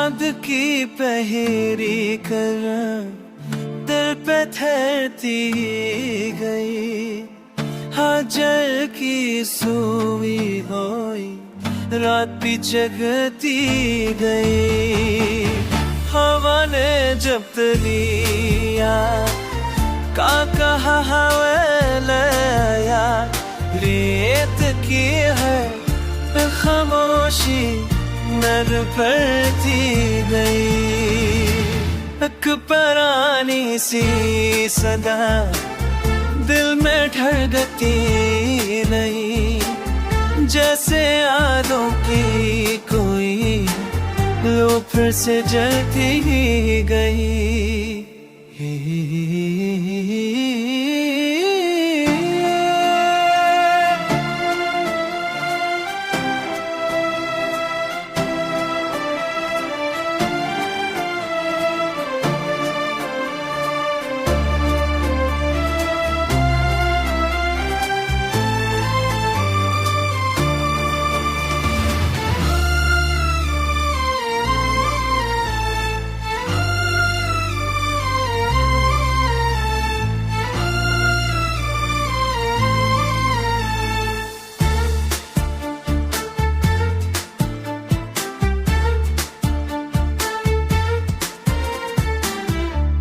चांद की पहेरी कर दिल पे ठहरती गई। हाँ जल की सुई होई रात भी जगती गई। हवा ने जब लिया का कहा हवाया रेत की है खामोशी नर पड़ती गई। एक पुरानी सी सदा दिल में ठहरती नहीं, जैसे यादों की कोई लो फिर से जलती गई।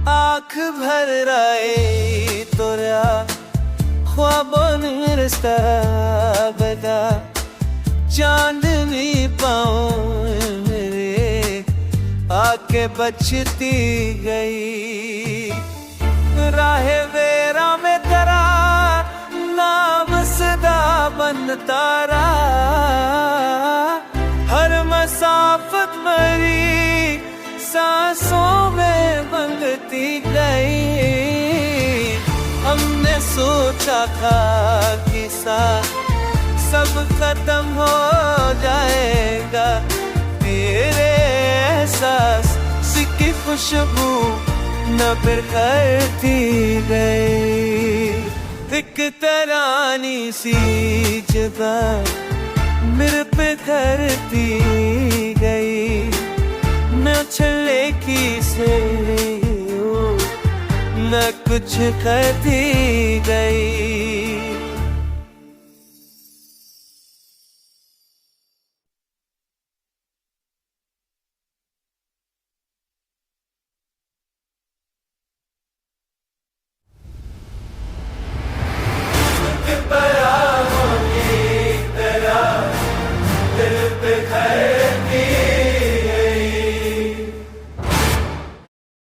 आँख भर राए तोरा ख्वाबों ने रास्ता बता। चांदनी पाँव मेरे आके बचती गई। राहे वेरा में तेरा नाम सदा बनता रहा। हर मसाफत मरी सांसों में बंधती गई। हमने सोचा था कि सब खत्म हो जाएगा, तेरे एहसास सिक्की खुशबू न फिर करती गई। एक तरानी सी जगह मेरे पे करती गई। न चले की से न कुछ करती गई।